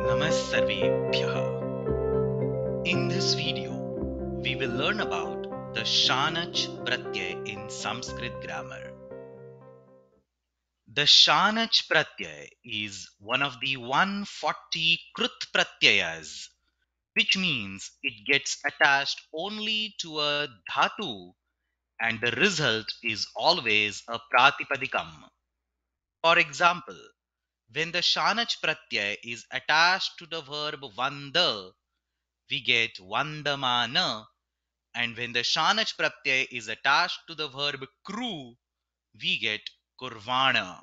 Namassarvebhyah. In this video, we will learn about the Shanach Pratyay in Sanskrit grammar. The Shanach Pratyay is one of the 140 Krut Pratyayas, which means it gets attached only to a dhatu and the result is always a pratipadikam. For example, when the Shanach Pratyay is attached to the verb vanda, we get vandamana, and when the Shanach Pratyay is attached to the verb kru, we get kurvana.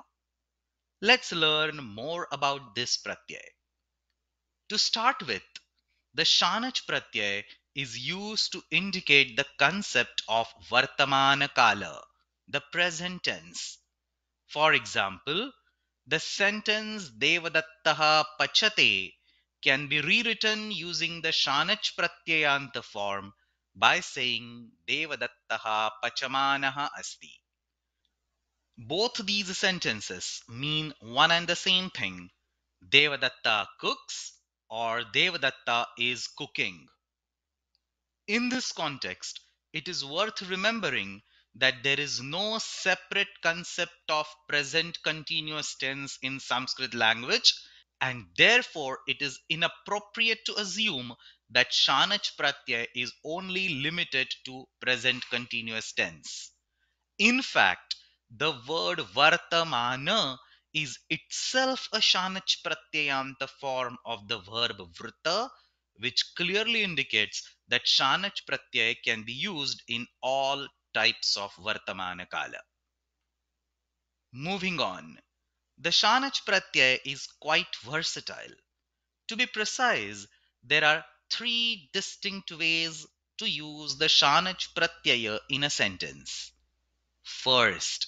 Let's learn more about this Pratyay. To start with, the Shanach Pratyay is used to indicate the concept of Vartamana Kala, the present tense. For example, the sentence Devadattaha Pachate can be rewritten using the Shanach Pratyayanta form by saying Devadattaha Pachamanaha Asti. Both these sentences mean one and the same thing. Devadatta cooks or Devadatta is cooking. In this context, it is worth remembering that there is no separate concept of present continuous tense in Sanskrit language, and therefore it is inappropriate to assume that Shanach Pratyay is only limited to present continuous tense. In fact, the word Vartamana is itself a Shanach Pratyayanta form of the verb Vrita, which clearly indicates that Shanach Pratyay can be used in all types of Vartamana Kala. Moving on, the Shanach Pratyay is quite versatile. To be precise, there are three distinct ways to use the Shanach Pratyaya in a sentence. First,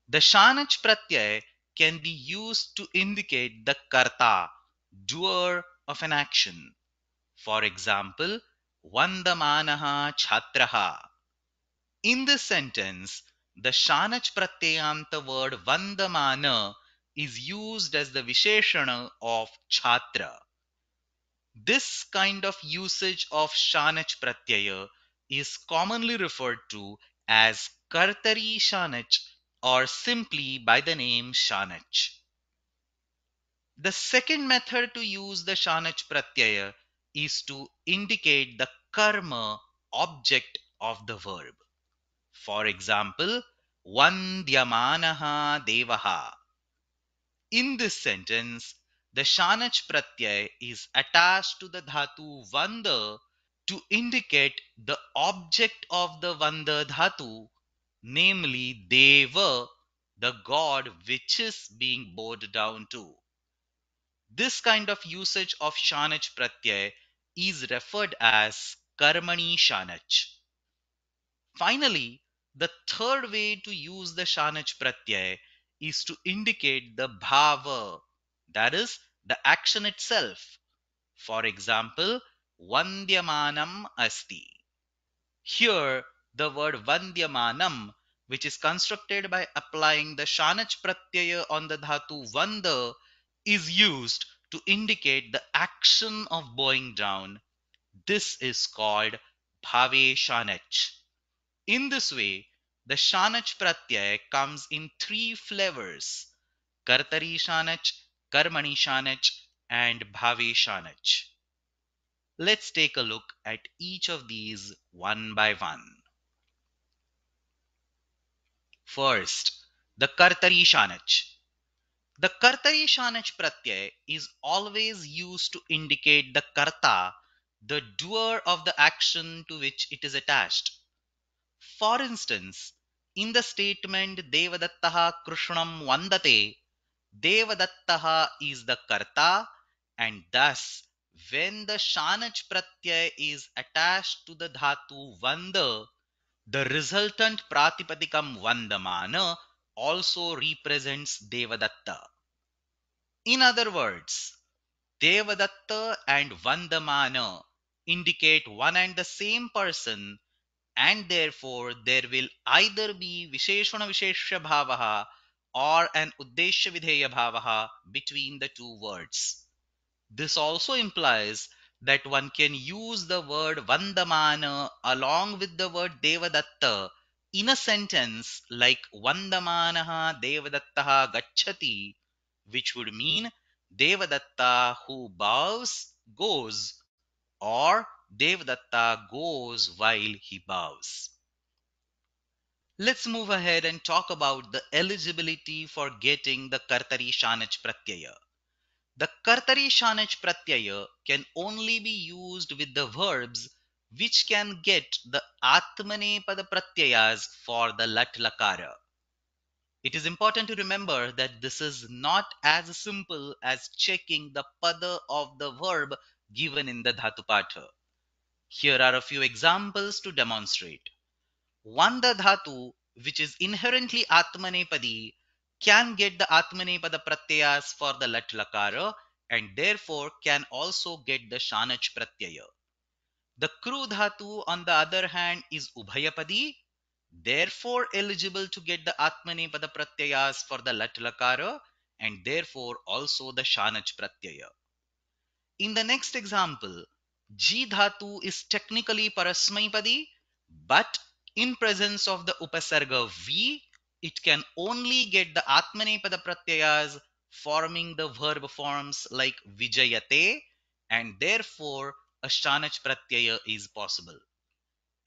the Shanach Pratyay can be used to indicate the karta, doer of an action. For example, Vandamanaha Chhatraha. In this sentence, the Shanach Pratyayanta word Vandamana is used as the Visheshana of Chhatra. This kind of usage of Shanach Pratyaya is commonly referred to as Kartari Shanach or simply by the name Shanach. The second method to use the Shanach Pratyaya is to indicate the karma object of the verb. For example, Vandyamanaha Devaha. In this sentence, the Shanach Pratyay is attached to the dhatu Vanda to indicate the object of the Vanda dhatu, namely Deva, the god which is being bowed down to. This kind of usage of Shanach Pratyay is referred as Karmani Shanach. Finally, the third way to use the Shanach Pratyay is to indicate the bhava, that is, the action itself. For example, Vandyamanam Asti. Here, the word Vandyamanam, which is constructed by applying the Shanach Pratyaya on the dhatu Vanda, is used to indicate the action of bowing down. This is called Bhave Shanach. In this way, the Shanach Pratyay comes in three flavors: Kartari Shanach, Karmani Shanach, and Bhave Shanach. Let's take a look at each of these one by one. First, the Kartari Shanach. The Kartari Shanach Pratyay is always used to indicate the Karta, the doer of the action to which it is attached. For instance, in the statement Devadattaha Krishnam Vandate, Devadattaha is the Karta, and thus when the Shanach Pratyay is attached to the dhatu Vanda, the resultant Pratipadikam Vandamana also represents Devadatta. In other words, Devadatta and Vandamana indicate one and the same person, and therefore there will either be Visheshana Visheshya Bhavaha or an Uddeshya Videya Bhavaha between the two words. This also implies that one can use the word Vandamana along with the word Devadatta in a sentence like Vandamanaha Devadattaha Gacchati, which would mean Devadatta who bows goes, or Devadatta goes while he bows. Let's move ahead and talk about the eligibility for getting the Kartari Shanach Pratyaya. The Kartari Shanach Pratyaya can only be used with the verbs which can get the Atmanepada Pratyayas for the Lat Lakara. It is important to remember that this is not as simple as checking the pada of the verb given in the Dhatu Patha. Here are a few examples to demonstrate. Vanda Dhatu, which is inherently Atmanepadi, can get the Atmanepada Pratyayas for the Lat Lakara and therefore can also get the Shanach Pratyaya. The Kru Dhatu, on the other hand, is Ubhayapadi, therefore eligible to get the Atmanepada Pratyayas for the Lat Lakara and therefore also the Shanach Pratyaya. In the next example, Ji Dhatu is technically Parasmaipadi, but in presence of the Upasarga V, it can only get the Atmanepada Pratyayas forming the verb forms like Vijayate, and therefore a Shanach Pratyaya is possible.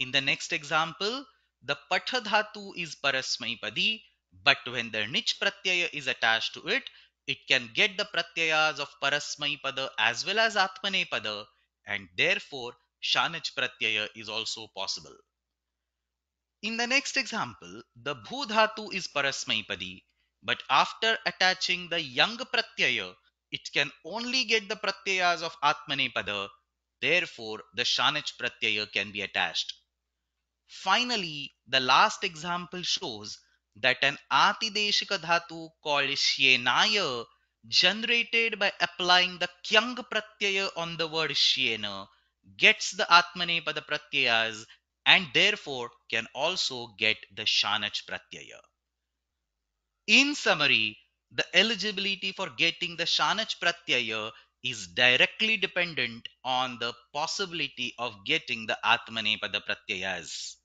In the next example, the Patha Dhatu is Parasmaipadi, but when the Nich Pratyaya is attached to it, it can get the Pratyayas of Parasmaipada as well as Atmanepada, and therefore Shanach Pratyaya is also possible. In the next example, the Bhu Dhatu is Parasmaipadi, but after attaching the Yang Pratyaya, it can only get the Pratyayas of Atmanepada, therefore the Shanach Pratyaya can be attached. Finally, the last example shows that an Atideshika Dhatu called Shyenaya, generated by applying the Kyang Pratyaya on the word Shyena, gets the Atmanepada Pratyayas and therefore can also get the Shanach Pratyaya. In summary, the eligibility for getting the Shanach Pratyaya is directly dependent on the possibility of getting the Atmanepada Pratyayas.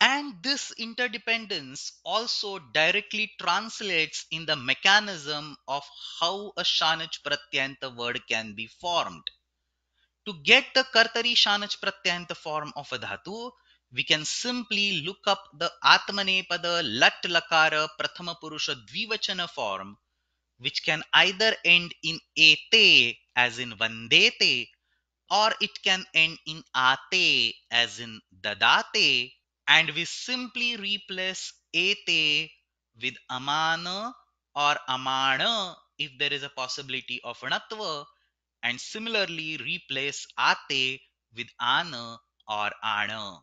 And this interdependence also directly translates in the mechanism of how a Shanach Pratyanta word can be formed. To get the Kartari Shanach Pratyanta form of a dhatu, we can simply look up the Atmanepada Lat Lakara Prathama Purusha Dvivachana form, which can either end in ete as in vandete, or it can end in ate as in dadate, and we simply replace ete with amana or amana if there is a possibility of anatva, and similarly replace ate with ana or ana.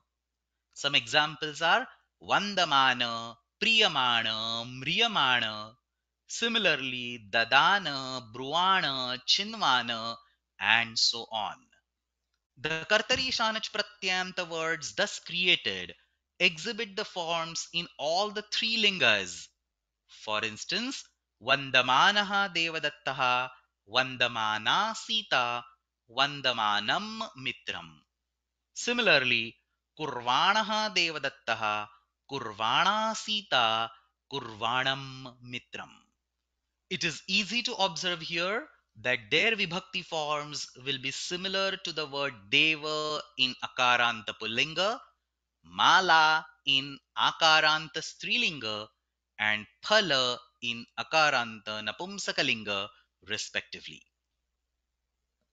Some examples are vandamana, priyamana, mriyamana. Similarly, dadana, bruana, chinvana, and so on. The Kartari Shanach Pratyanta words thus created exhibit the forms in all the three lingas. For instance, Vandamanaha Devadattaha, Vandamana Sita, Vandamanam Mitram. Similarly, Kurvanaha Devadattaha, Kurvana Sita, Kurvanam Mitram. It is easy to observe here that their vibhakti forms will be similar to the word deva in akaranta pullinga, mala in akaranta strilinga, and phala in akaranta napumsakalinga, respectively.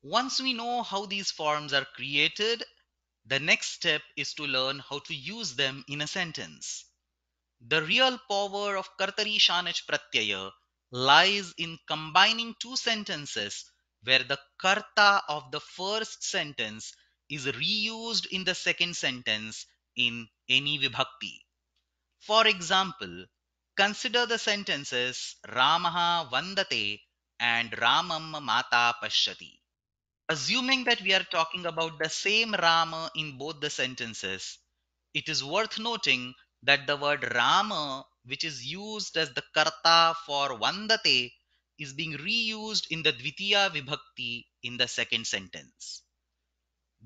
Once we know how these forms are created, the next step is to learn how to use them in a sentence. The real power of Kartari Shanach Pratyaya lies in combining two sentences where the karta of the first sentence is reused in the second sentence in any vibhakti. For example, consider the sentences Ramaha Vandate and Ramam Mata Pashyati. Assuming that we are talking about the same Rama in both the sentences, it is worth noting that the word Rama, which is used as the karta for Vandate, is being reused in the Dvitiya Vibhakti in the second sentence.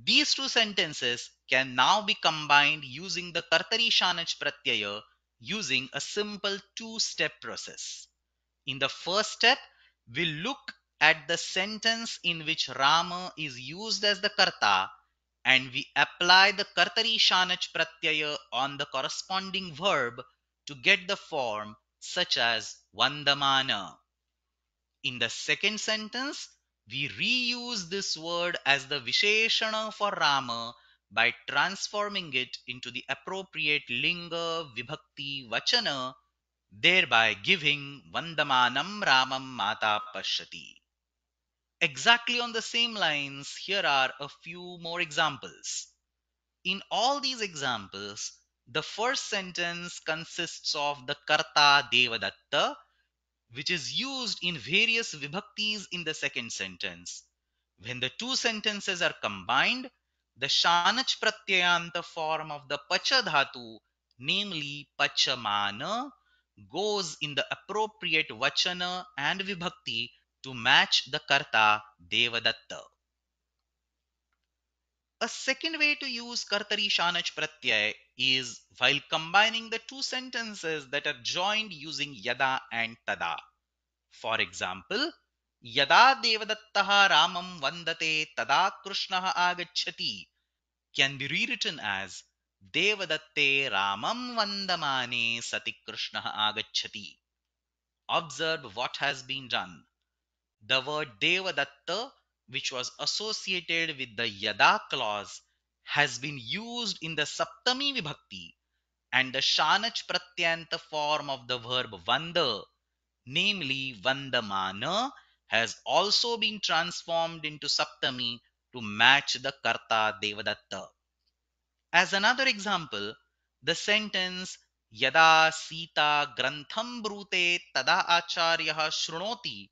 These two sentences can now be combined using the Kartari Shanach Pratyaya using a simple two-step process. In the first step, we look at the sentence in which Rama is used as the Karta and we apply the Kartari Shanach Pratyaya on the corresponding verb to get the form such as Vandamana. In the second sentence, we reuse this word as the Visheshana for Rama by transforming it into the appropriate Linga Vibhakti Vachana, thereby giving Vandamanam Ramam Mata Pashyati. Exactly on the same lines, here are a few more examples. In all these examples, the first sentence consists of the Karta Devadatta, which is used in various vibhaktis in the second sentence. When the two sentences are combined, the Shanach Pratyayanta form of the Pacha Dhatu, namely Pachamana, goes in the appropriate Vachana and Vibhakti to match the Karta Devadatta. A second way to use Kartari Shanach Pratyay is while combining the two sentences that are joined using Yada and Tada. For example, Yada Devadattaha Ramam Vandate Tada Krishnaha Agacchati can be rewritten as Devadatte Ramam Vandamane Sati Krishnaha Agacchati. Observe what has been done. The word Devadatta, which was associated with the Yada clause, has been used in the Saptami Vibhakti, and the Shanach Pratyanta form of the verb Vanda, namely Vandamana, has also been transformed into Saptami to match the Karta Devadatta. As another example, the sentence Yada Sita Grantham Brute Tada Acharyah Shrunoti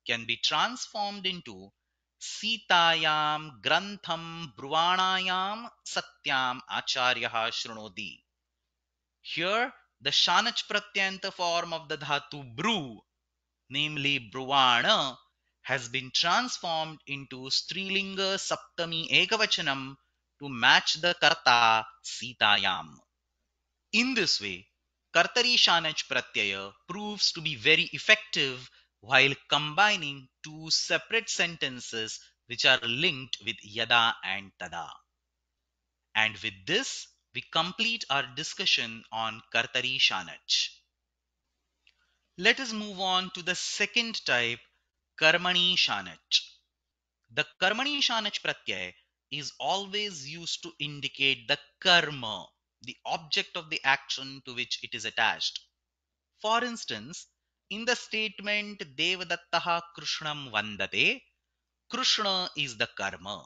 can be transformed into Sitayam Grantham Bruvanayam Satyam Acharyah Shrunoti. Here, the Shanach Pratyanta form of the Dhatu Bru, namely Bruvana, has been transformed into Strilinga Saptami Ekavachanam to match the Karta Sitayam. In this way, Kartari Shanach Pratyaya proves to be very effective while combining two separate sentences which are linked with Yada and Tada. And with this, we complete our discussion on Kartari Shanach. Let us move on to the second type, Karmani Shanach. The Karmani Shanach Pratyay is always used to indicate the karma, the object of the action to which it is attached. For instance, in the statement Devadattaha Krishnam Vandate, Krishna is the karma.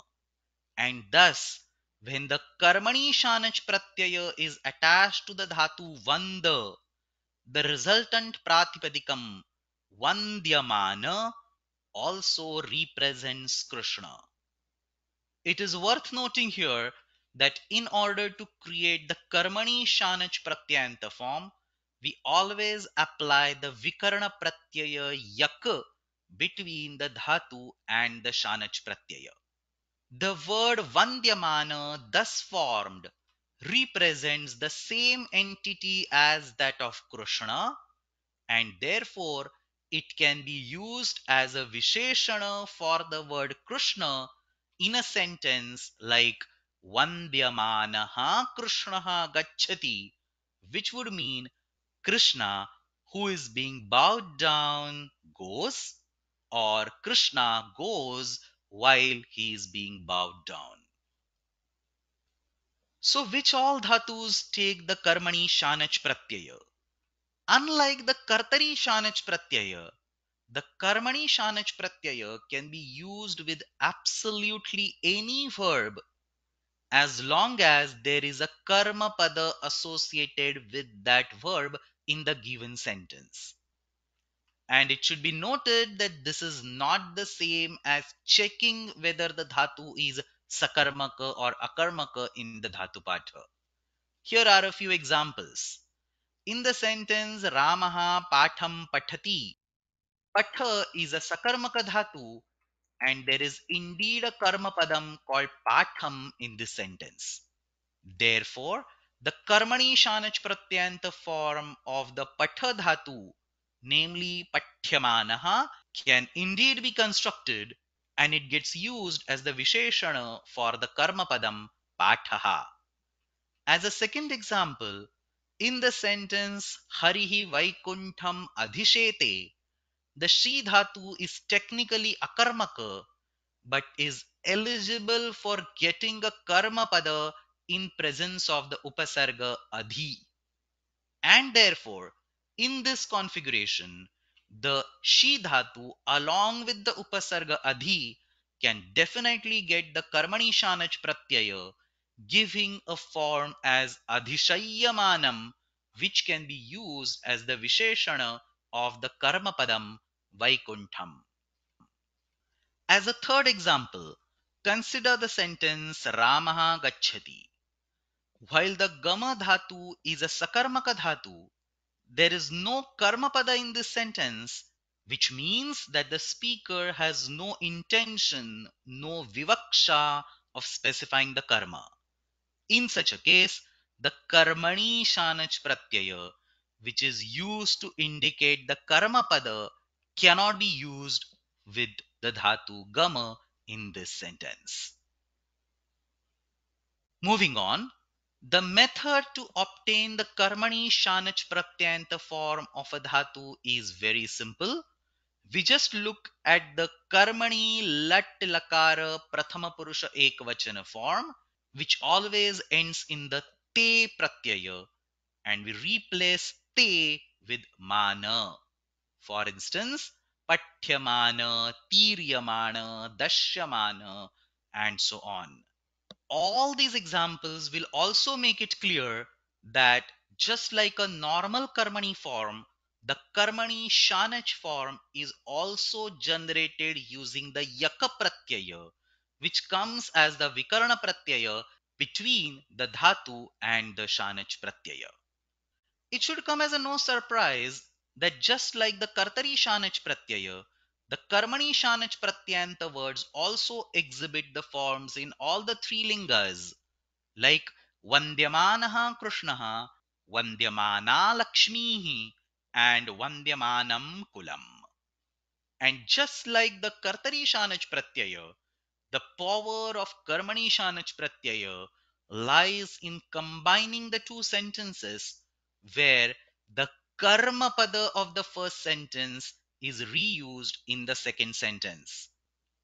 And thus, when the Karmani Shanach Pratyaya is attached to the Dhatu Vanda, the resultant Pratipadikam Vandyamana also represents Krishna. It is worth noting here that in order to create the Karmani Shanach Pratyayanta form, we always apply the Vikarna Pratyaya Yak between the Dhatu and the Shanach Pratyaya. The word Vandyamana thus formed represents the same entity as that of Krishna, and therefore it can be used as a Visheshana for the word Krishna in a sentence like Vandyamanaha Krishnaha Gacchati, which would mean Krishna, who is being bowed down, goes, or Krishna goes while he is being bowed down. So, which all dhatus take the Karmani Shanach Pratyaya? Unlike the Kartari Shanach Pratyaya, the Karmani Shanach Pratyaya can be used with absolutely any verb as long as there is a karma pada associated with that verb in the given sentence. And it should be noted that this is not the same as checking whether the dhatu is sakarmaka or akarmaka in the dhatu patha. Here are a few examples. In the sentence Ramaha Patham Pathati, Patha is a Sakarmaka dhatu, and there is indeed a karma padam called patham in this sentence. Therefore, the karmani shanach pratyanta form of the patha dhatu, namely pathyamanaha, can indeed be constructed, and it gets used as the visheshana for the karma padam pathaha. As a second example, in the sentence Harihi Vaikuntham Adhishete, the Shri Dhatu is technically akarmaka but is eligible for getting a karma pada in presence of the upasarga adhi. And therefore, in this configuration, the Shi Dhatu along with the upasarga adhi can definitely get the karmani shanach pratyaya, giving a form as adhishayyamanam, which can be used as the visheshana of the karma padam vaikuntham. As a third example, consider the sentence Ramaha Gacchati. While the Gama Dhatu is a Sakarmaka Dhatu, there is no Karmapada in this sentence, which means that the speaker has no intention, no vivaksha of specifying the karma. In such a case, the Karmani Shanach Pratyaya, which is used to indicate the Karma Pada, cannot be used with the Dhatu Gama in this sentence. Moving on, the method to obtain the Karmani Shanach Pratyanta form of a Dhatu is very simple. We just look at the Karmani Lat Lakara Prathama Purusha Ekvachana form, which always ends in the Te Pratyaya, and we replace Te with Mana. For instance, Pathyamana, Tiryamana, Dashyamana, and so on. All these examples will also make it clear that just like a normal karmani form, the karmani shanach form is also generated using the yaka pratyaya, which comes as the vikarana pratyaya between the dhatu and the shanach pratyaya. It should come as a no surprise that just like the kartari shanach pratyaya, the karmani shanach pratyanta words also exhibit the forms in all the three lingas, like Vandyamanaha Krishnaha, Vandyamana Lakshmihi, and Vandyamanam Kulam. And just like the Kartari Shanach Pratyaya, the power of Karmani Shanach Pratyaya lies in combining the two sentences where the Karma Pada of the first sentence is reused in the second sentence.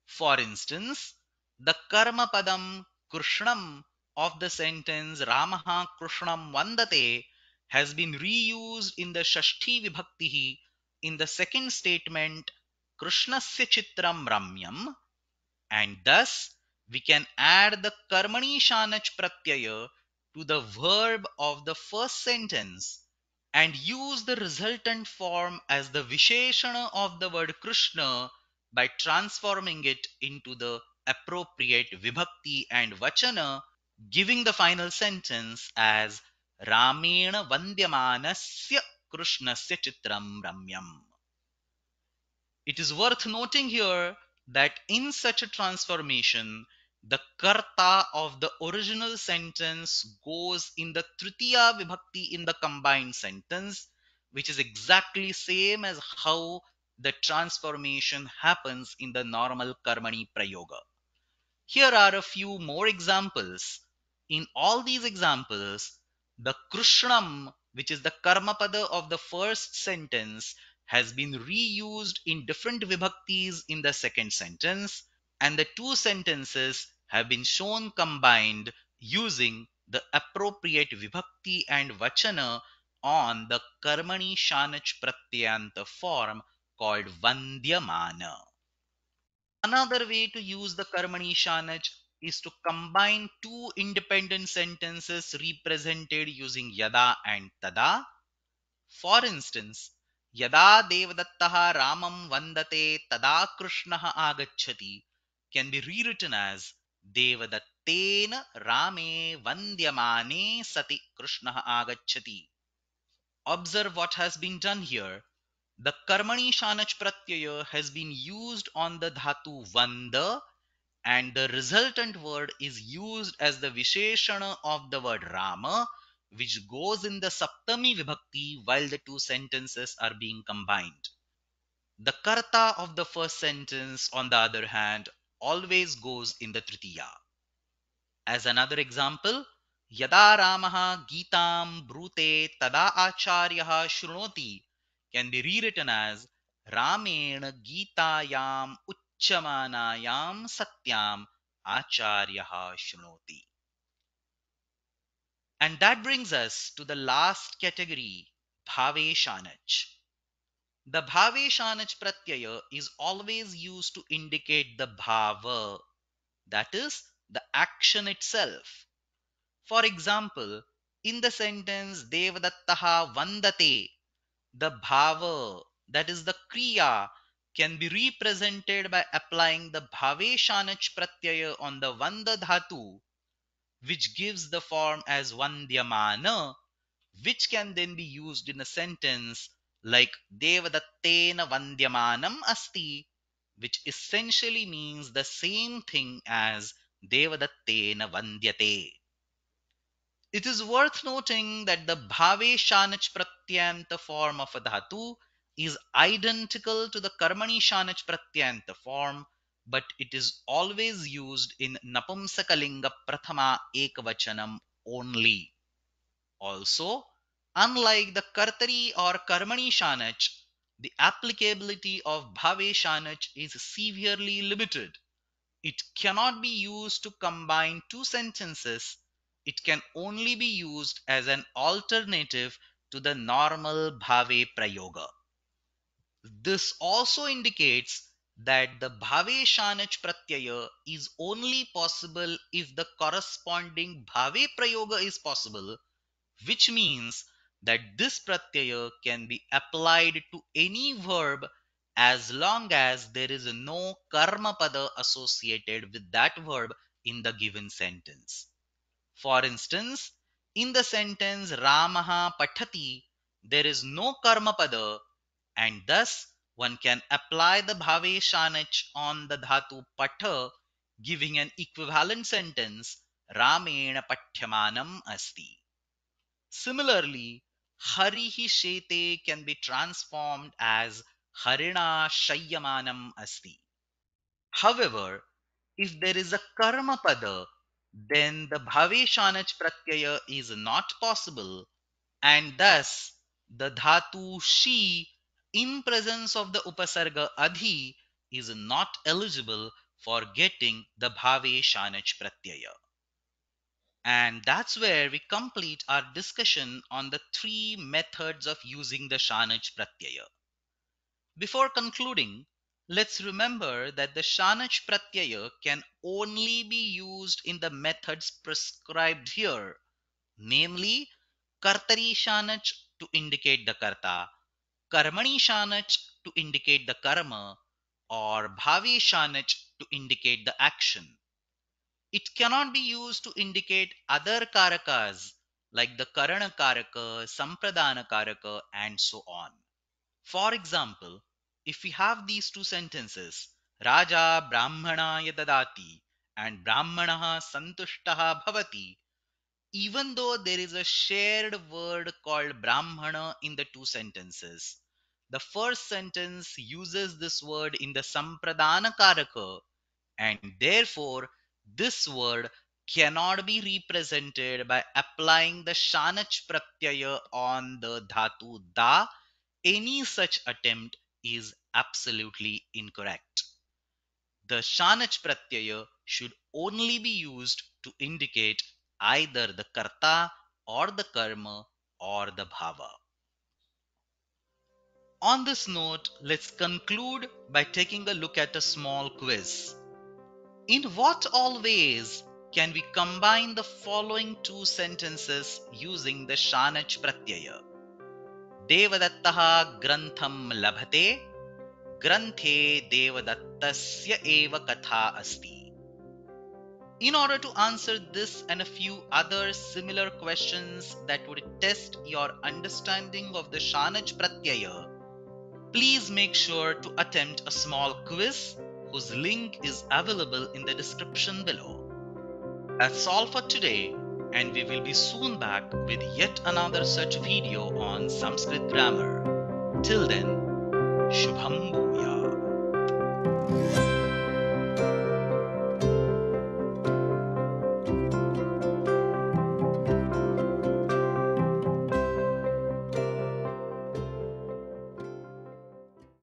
For instance, the karma padam Krishnam of the sentence Ramaha Krishnam Vandate has been reused in the Shashti Vibhaktihi in the second statement Krishnasya Chitram Ramyam, and thus we can add the Karmani Shanach Pratyaya to the verb of the first sentence and use the resultant form as the Visheshana of the word Krishna by transforming it into the appropriate Vibhakti and Vachana, giving the final sentence as Ramena Vandyamanasya Krishnasya Chitram Ramyam. It is worth noting here that in such a transformation, the karta of the original sentence goes in the tritiya vibhakti in the combined sentence, which is exactly same as how the transformation happens in the normal karmani prayoga. Here are a few more examples. In all these examples, the Krishnam, which is the Karmapada of the first sentence, has been reused in different vibhaktis in the second sentence, and the two sentences have been shown combined using the appropriate vibhakti and vachana on the Karmani Shanach Pratyanta form called Vandyamana. Another way to use the Karmani Shanach is to combine two independent sentences represented using Yada and Tada. For instance, Yada Devadattaha Ramam Vandate Tada Krishnaha Agacchati can be rewritten as Devadattena Rame Vandyamane Sati Krishnaha Agacchati. Observe what has been done here. The Karmani Shanach Pratyaya has been used on the dhatu Vanda, and the resultant word is used as the Visheshana of the word Rama, which goes in the Saptami Vibhakti while the two sentences are being combined. The Karta of the first sentence, on the other hand, always goes in the Tritiya. As another example, Yada Ramaha Gitam Brute Tada Acharyah Shrunoti can be rewritten as Ramena Gitayam Uchamanayam Satyam Acharyah Shrunoti. And that brings us to the last category, Bhave Shanach. The Bhave Shanach Pratyaya is always used to indicate the Bhava, that is, the action itself. For example, in the sentence Devadattaha Vandate, the bhava, that is the kriya, can be represented by applying the bhave shanach pratyaya on the vanda dhatu, which gives the form as vandyamana, which can then be used in a sentence like Devadattena vandyamanam asti, which essentially means the same thing as Devadattena vandyate. It is worth noting that the Bhave Shanach Pratyanta form of a dhatu is identical to the Karmani Shanach Pratyanta form, but it is always used in Napumsakalinga Prathama Ekavachanam only. Also, unlike the Kartari or Karmani Shanach, the applicability of Bhave Shanach is severely limited. It cannot be used to combine two sentences. It can only be used as an alternative to the normal bhave prayoga. This also indicates that the bhave shanach pratyaya is only possible if the corresponding bhave prayoga is possible, which means that this pratyaya can be applied to any verb as long as there is no karma pada associated with that verb in the given sentence. For instance, in the sentence Ramaha Pathati, there is no karma pada, and thus one can apply the bhave shanach on the dhatu patha, giving an equivalent sentence Ramena Pathyamanam Asti. Similarly, Harihi Shete can be transformed as Harina Shayyamanam Asti. However, if there is a karma pada, then the Bhave Shanach Pratyaya is not possible, and thus the dhatu Shi in presence of the Upasarga Adhi is not eligible for getting the Bhave Shanach Pratyaya. And that's where we complete our discussion on the three methods of using the Shanach Pratyaya. Before concluding, let's remember that the Shanach Pratyaya can only be used in the methods prescribed here, namely Kartari Shanach to indicate the Karta, Karmani Shanach to indicate the Karma, or Bhavi Shanach to indicate the action. It cannot be used to indicate other karakas like the Karana Karaka, Sampradana Karaka, and so on. For example, if we have these two sentences, Raja Brahmanaya Dadati and Brahmanaha Santushtaha Bhavati, even though there is a shared word called Brahmana in the two sentences, the first sentence uses this word in the Sampradana Karaka, and therefore this word cannot be represented by applying the Shanach Pratyaya on the Dhatu Da. Any such attempt is absolutely incorrect. The Shanach Pratyaya should only be used to indicate either the Karta or the Karma or the Bhava. On this note, let's conclude by taking a look at a small quiz. In what all ways can we combine the following two sentences using the Shanach Pratyaya? Devadattaha grantham labhate, granthe devadattasya eva katha asti. In order to answer this and a few other similar questions that would test your understanding of the Shanach Pratyaya, Please make sure to attempt a small quiz whose link is available in the description below. That's all for today, and we will be soon back with yet another such video on Sanskrit grammar. Till then, Shubham Bhuya.